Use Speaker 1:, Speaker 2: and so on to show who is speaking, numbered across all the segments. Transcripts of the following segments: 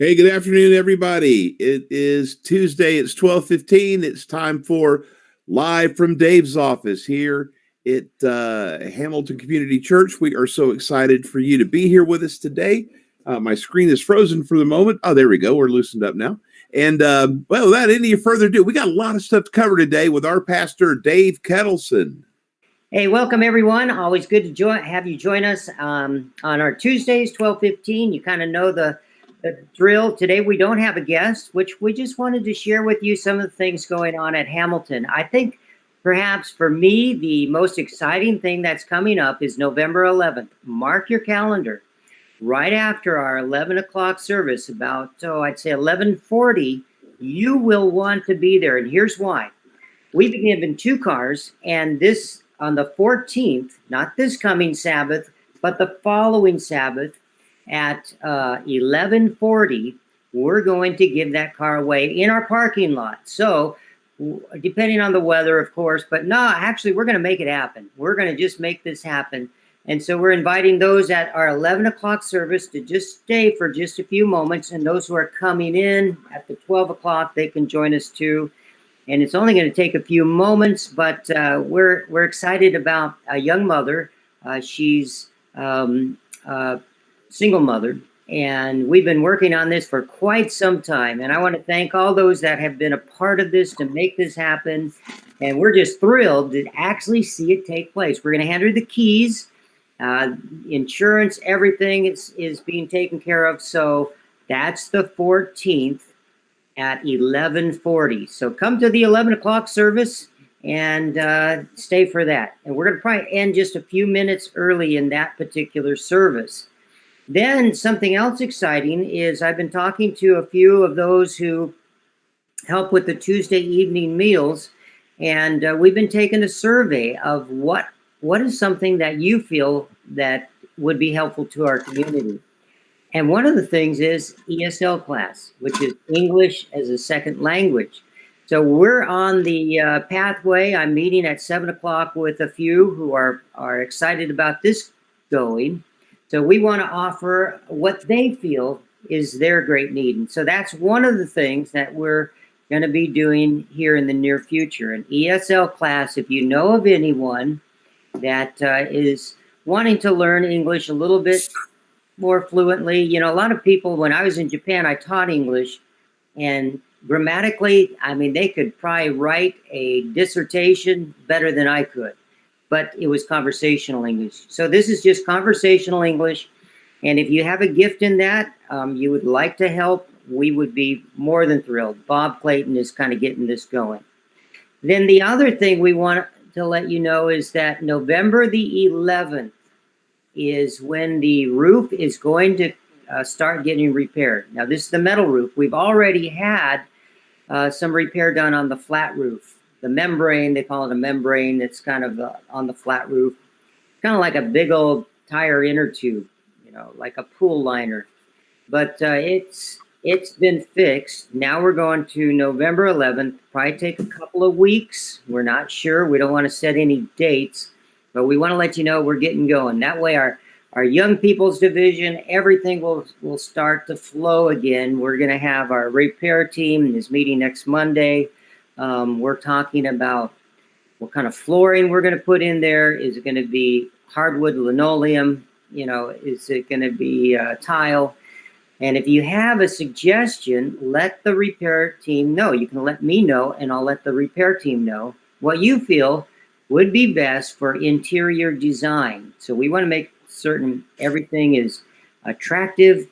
Speaker 1: Hey, good afternoon, everybody. It is Tuesday. It's 12:15. It's time for Live from Dave's office here at Hamilton Community Church. We are so excited for you to be here with us today. My screen is frozen for the moment. Oh, there we go. We're loosened up now. And well, without any further ado, we got a lot of stuff to cover today with our pastor, Dave Kettleson.
Speaker 2: Hey, welcome everyone. Always good to have you join us on our Tuesdays, 12:15. You kind of know the drill. Today we don't have a guest, which we just wanted to share with you some of the things going on at Hamilton. I think perhaps for me, the most exciting thing that's coming up is November 11th. Mark your calendar. Right after our 11 o'clock service, about, I'd say 11:40, you will want to be there. And here's why. We've been given two cars, and this on the 14th, not this coming Sabbath, but the following Sabbath at 11:40, we're going to give that car away in our parking lot. So depending on the weather, of course, but no, actually, we're going to make it happen. We're going to just make this happen. And so we're inviting those at our 11 o'clock service to just stay for just a few moments. And those who are coming in at the 12 o'clock, they can join us too. And it's only going to take a few moments, but we're excited about a young mother. She's a single mother, and we've been working on this for quite some time. And I want to thank all those that have been a part of this to make this happen. And we're just thrilled to actually see it take place. We're going to hand her the keys. Insurance, everything is being taken care of. So that's the 14th. At 11:40. So come to the 11 o'clock service and stay for that. And we're going to probably end just a few minutes early in that particular service. Then something else exciting is I've been talking to a few of those who help with the Tuesday evening meals. And we've been taking a survey of what is something that you feel that would be helpful to our community. And one of the things is ESL class, which is English as a second language. So we're on the pathway. I'm meeting at 7 o'clock with a few who are excited about this going. So we want to offer what they feel is their great need. And so that's one of the things that we're going to be doing here in the near future. An ESL class, if you know of anyone that is wanting to learn English a little bit more fluently. You know, a lot of people, when I was in Japan, I taught English, and grammatically, I mean, they could probably write a dissertation better than I could, but it was conversational English. So this is just conversational English. And if you have a gift in that, you would like to help, we would be more than thrilled. Bob Clayton is kind of getting this going. Then the other thing we want to let you know is that November the 11th, is when the roof is going to start getting repaired. Now, this is the metal roof. We've already had some repair done on the flat roof. The membrane, they call it a membrane, that's kind of on the flat roof. Kind of like a big old tire inner tube, you know, like a pool liner. But it's been fixed. Now we're going to November 11th. Probably take a couple of weeks. We're not sure. We don't want to set any dates. But we want to let you know we're getting going. That way our young people's division, everything will start to flow again. We're going to have our repair team is meeting next Monday. We're talking about what kind of flooring we're going to put in there. Is it going to be hardwood, linoleum? You know, is it going to be tile? And if you have a suggestion, let the repair team know. You can let me know, and I'll let the repair team know what you feel would be best for interior design. So we want to make certain everything is attractive,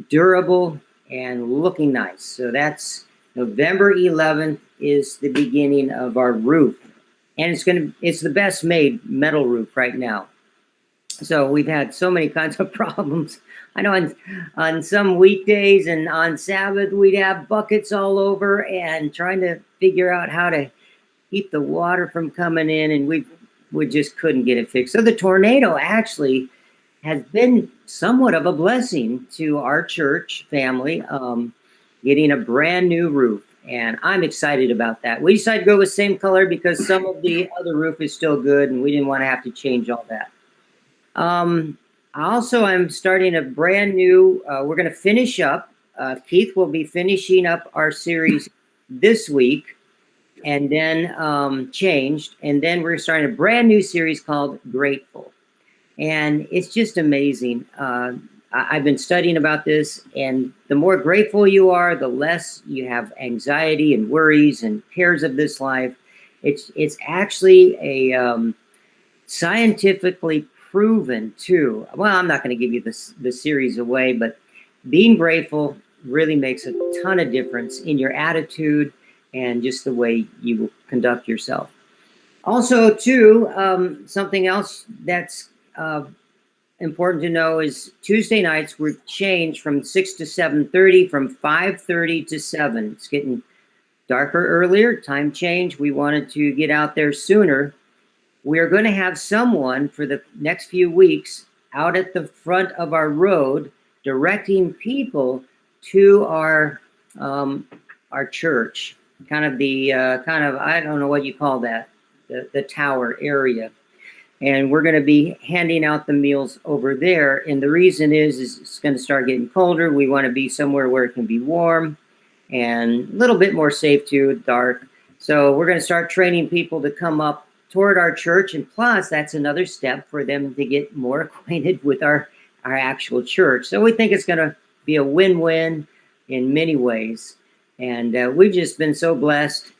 Speaker 2: durable, and looking nice. So that's November 11th is the beginning of our roof. And it's the best made metal roof right now. So we've had so many kinds of problems. I know on some weekdays and on Sabbath, we'd have buckets all over and trying to figure out how to keep the water from coming in, and we just couldn't get it fixed. So the tornado actually has been somewhat of a blessing to our church family, getting a brand new roof, and I'm excited about that. We decided to go with same color because some of the other roof is still good, and we didn't want to have to change all that. Also, I'm starting a brand new, we're going to finish up Keith will be finishing up our series this week, and then changed, and then we're starting a brand new series called Grateful, and it's just amazing. I've been studying about this, and the more grateful you are, the less you have anxiety and worries and cares of this life. It's actually a scientifically proven too. Well, I'm not going to give you the series away, but being grateful really makes a ton of difference in your attitude and just the way you conduct yourself. Also, too, something else that's important to know is Tuesday nights were changed from 6 to 7:30, from 5:30 to 7. It's getting darker earlier, time change. We wanted to get out there sooner. We're going to have someone for the next few weeks out at the front of our road directing people to our church, kind of I don't know what you call that, the tower area. And we're going to be handing out the meals over there. And the reason is it's going to start getting colder. We want to be somewhere where it can be warm and a little bit more safe too, dark. So we're going to start training people to come up toward our church. And plus, that's another step for them to get more acquainted with our actual church. So we think it's going to be a win-win in many ways. And we've just been so blessed.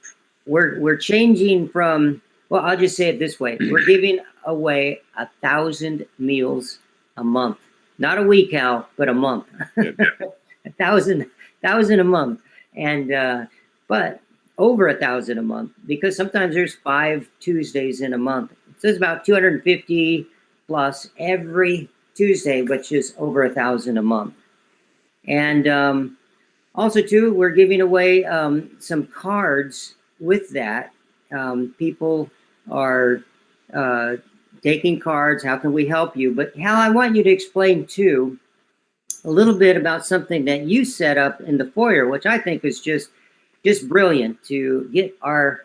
Speaker 2: We're changing from, well, I'll just say it this way. We're giving away 1,000 meals a month. Not a week, Al, but a month. 1,000 a month. And but over 1,000 a month, because sometimes there's 5 Tuesdays in a month. So it's about 250 plus every Tuesday, which is over 1,000 a month. And also too, we're giving away some cards with that. People are taking cards. How can we help you? But Hal, I want you to explain too a little bit about something that you set up in the foyer, which I think is just brilliant, to get our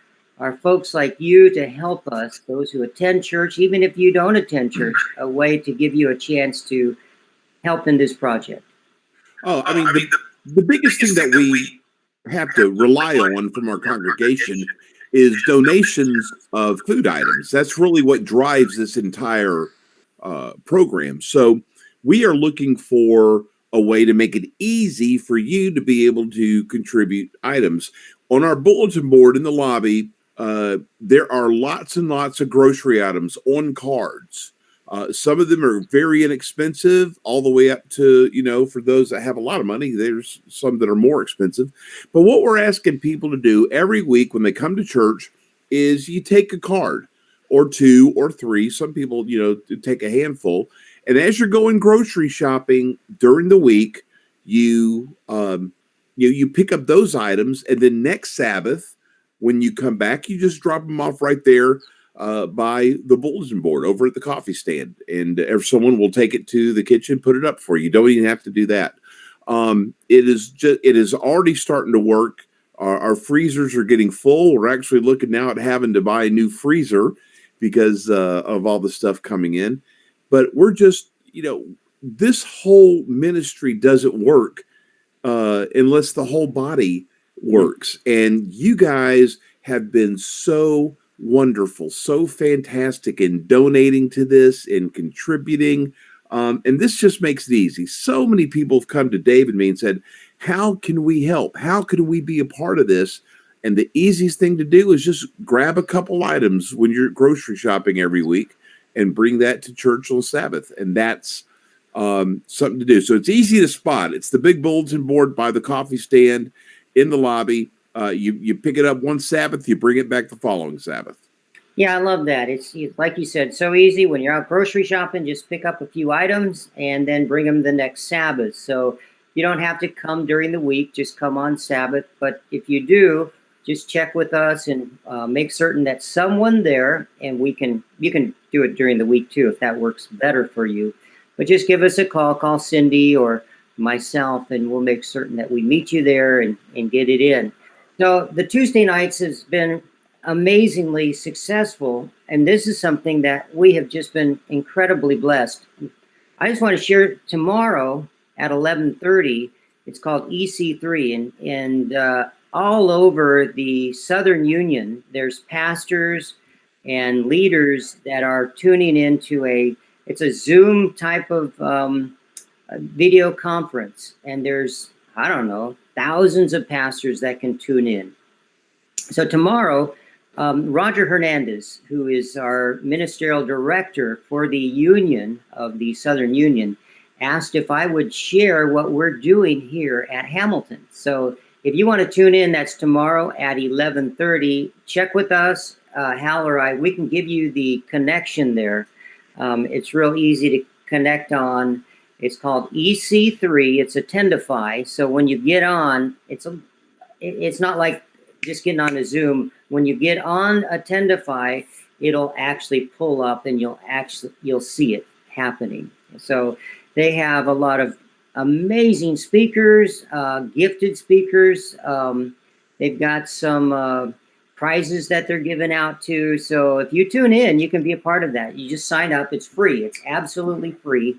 Speaker 2: folks like you to help us, those who attend church, even if you don't attend church, a way to give you a chance to help in this project.
Speaker 1: Oh, I mean, the biggest thing that we have to rely on from our congregation is donations of food items. That's really what drives this entire program. So we are looking for a way to make it easy for you to be able to contribute items. On our bulletin board in the lobby, there are lots and lots of grocery items on cards. Some of them are very inexpensive, all the way up to, for those that have a lot of money, there's some that are more expensive. But what we're asking people to do every week when they come to church is you take a card or 2 or 3. Some people, take a handful. And as you're going grocery shopping during the week, you pick up those items. And then next Sabbath, when you come back, you just drop them off right there by the bulletin board over at the coffee stand, and someone will take it to the kitchen, put it up for you. You don't even have to do that. It is already starting to work. Our freezers are getting full. We're actually looking now at having to buy a new freezer because of all the stuff coming in. But we're just, this whole ministry doesn't work unless the whole body works. And you guys have been so wonderful, so fantastic in donating to this and contributing. And this just makes it easy. So many people have come to Dave and me and said, how can we help? How can we be a part of this? And the easiest thing to do is just grab a couple items when you're grocery shopping every week and bring that to church on Sabbath. And that's something to do. So it's easy to spot. It's the big bulletin board by the coffee stand in the lobby. You pick it up one Sabbath, you bring it back the following Sabbath.
Speaker 2: Yeah, I love that. It's like you said, so easy. When you're out grocery shopping, just pick up a few items and then bring them the next Sabbath. So you don't have to come during the week, just come on Sabbath. But if you do, just check with us and make certain that someone there, and you can do it during the week too, if that works better for you. But just give us a call Cindy or myself, and we'll make certain that we meet you there and get it in. So the Tuesday nights has been amazingly successful, and this is something that we have just been incredibly blessed. I just want to share tomorrow at 11:30, It's called EC3, and all over the Southern Union, there's pastors and leaders that are tuning into it's a Zoom type of a video conference, and there's, I don't know, thousands of pastors that can tune in. So tomorrow, Roger Hernandez, who is our ministerial director for the Union of the Southern Union, asked if I would share what we're doing here at Hamilton. So if you want to tune in, that's tomorrow at 11:30. Check with us, Hal or I. We can give you the connection there. It's real easy to connect on. It's called EC3. It's Attendify. So when you get on, it's not like just getting on a Zoom. When you get on Attendify, it'll actually pull up, and you'll see it happening. So they have a lot of amazing speakers, gifted speakers. They've got some prizes that they're giving out too. So if you tune in, you can be a part of that. You just sign up. It's free. It's absolutely free.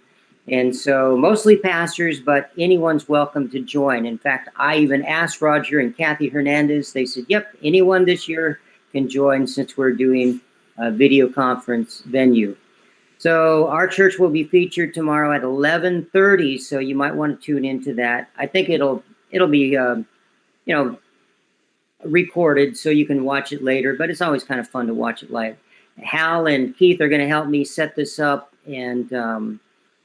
Speaker 2: And so mostly pastors, but anyone's welcome to join. In fact, I even asked Roger and Kathy Hernandez. They said, yep, anyone this year can join since we're doing a video conference venue. So our church will be featured tomorrow at 11:30. So you might want to tune into that. I think it'll be, recorded so you can watch it later, but it's always kind of fun to watch it live. Hal and Keith are going to help me set this up, and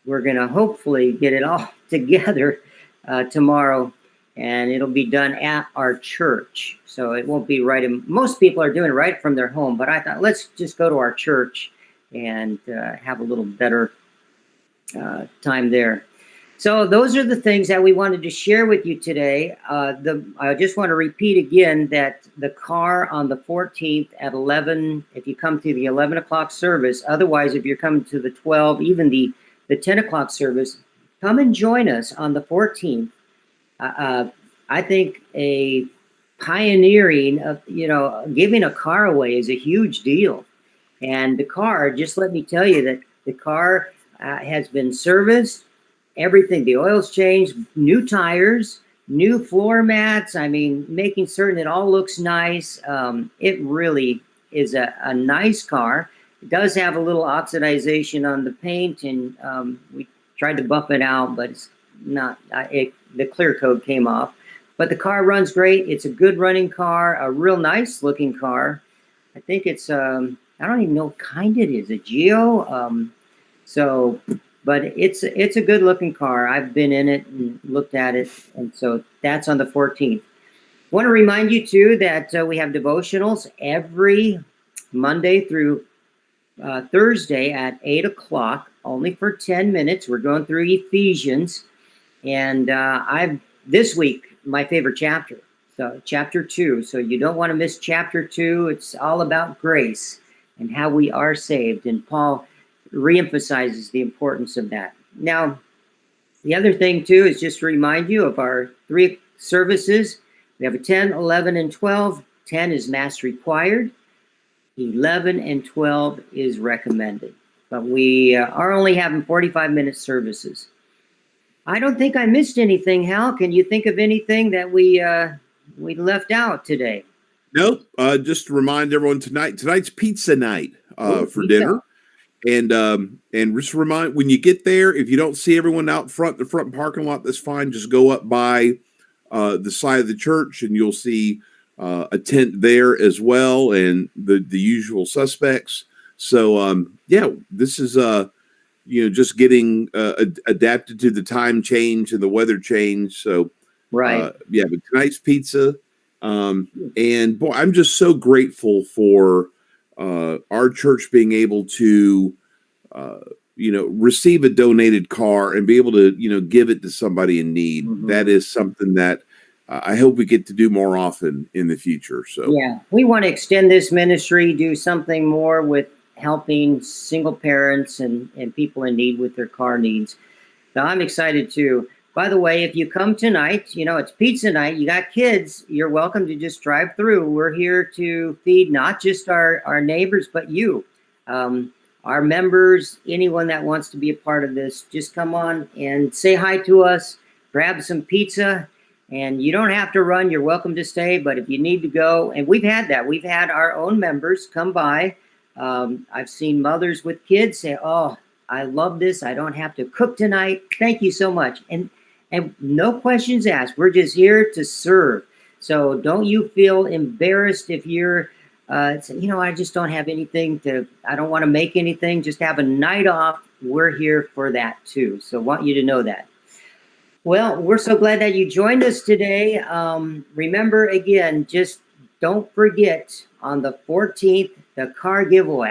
Speaker 2: we're going to hopefully get it all together tomorrow, and it'll be done at our church. So it won't be right in, most people are doing it right from their home, but I thought, let's just go to our church and have a little better time there. So those are the things that we wanted to share with you today. I just want to repeat again that the car on the 14th at 11, if you come to the 11 o'clock service, otherwise if you're coming to the 12, even the 10 o'clock service, come and join us on the 14th. I think a pioneering of, giving a car away is a huge deal. And the car, just let me tell you that the car has been serviced, everything, the oil's changed, new tires, new floor mats. I mean, making certain it all looks nice. It really is a nice car. It does have a little oxidization on the paint, and we tried to buff it out, but it's not, the clear coat came off. But the car runs great. It's a good running car, a real nice looking car. I think it's, I don't even know what kind it is, a Geo. But it's a good looking car. I've been in it and looked at it. And so that's on the 14th. Want to remind you too that we have devotionals every Monday through Thursday at 8 o'clock, only for 10 minutes. We're going through Ephesians. And this week, my favorite chapter. So chapter 2. So you don't want to miss chapter 2. It's all about grace and how we are saved. And Paul reemphasizes the importance of that. Now, the other thing too is just to remind you of our 3 services. We have a 10, 11, and 12. 10 is mass required. 11 and 12 is recommended. But we are only having 45-minute services. I don't think I missed anything, Hal. Can you think of anything that we left out today?
Speaker 1: Nope. Just to remind everyone tonight's pizza night for
Speaker 2: pizza.
Speaker 1: dinner. And just remind, when you get there, if you don't see everyone out front, the front parking lot, that's fine. Just go up by the side of the church, and you'll see a tent there as well, and the usual suspects. So this is just getting adapted to the time change and the weather change. So
Speaker 2: right,
Speaker 1: but tonight's pizza, and boy, I'm just so grateful for our church being able to, receive a donated car and be able to, give it to somebody in need. Mm-hmm. That is something that I hope we get to do more often in the future. So
Speaker 2: yeah, we want to extend this ministry, do something more with helping single parents and people in need with their car needs. So I'm excited too. By the way, if you come tonight, it's pizza night, you got kids, you're welcome to just drive through. We're here to feed not just our neighbors, but you, our members, anyone that wants to be a part of this. Just come on and say hi to us. grab some pizza, and you don't have to run. You're welcome to stay, but if you need to go, and we've had that. We've had our own members come by. I've seen mothers with kids say, "Oh, I love this. I don't have to cook tonight. Thank you so much." And no questions asked. We're just here to serve. So don't you feel embarrassed if you're, I just don't have anything I don't want to make anything. Just have a night off. We're here for that too. So want you to know that. Well, we're so glad that you joined us today. Remember, again, just don't forget on the 14th, the car giveaway.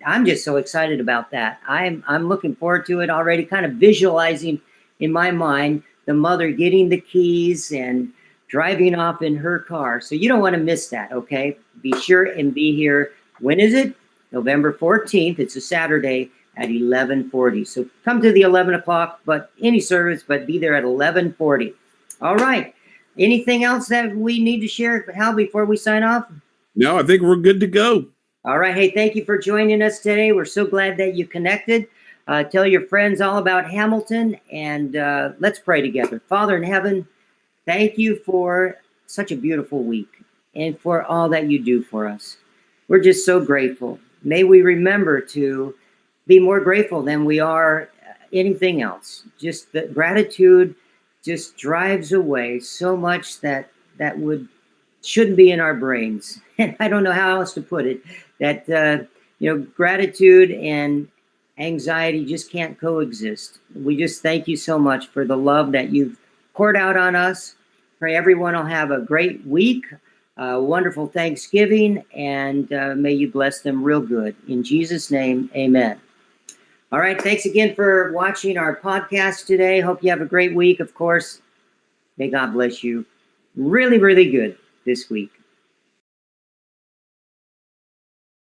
Speaker 2: I'm just so excited about that. I'm looking forward to it already, kind of visualizing in my mind the mother getting the keys and driving off in her car. So you don't want to miss that, okay? Be sure and be here. When is it? November 14th. It's a Saturday at 11:40. So come to the 11 o'clock, but any service, but be there at 11:40. All right. Anything else that we need to share, Hal, before we sign off?
Speaker 1: No, I think we're good to go.
Speaker 2: All right. Hey, thank you for joining us today. We're so glad that you connected. Tell your friends all about Hamilton, and let's pray together. Father in heaven, thank you for such a beautiful week and for all that you do for us. We're just so grateful. May we remember to be more grateful than we are anything else. Just the gratitude just drives away so much that shouldn't be in our brains. And I don't know how else to put it, that gratitude and anxiety just can't coexist. We just thank you so much for the love that you've poured out on us. Pray everyone will have a great week, wonderful Thanksgiving, and may you bless them real good. In Jesus' name, amen. All right, thanks again for watching our podcast today. Hope you have a great week. Of course, may God bless you really, really good this week.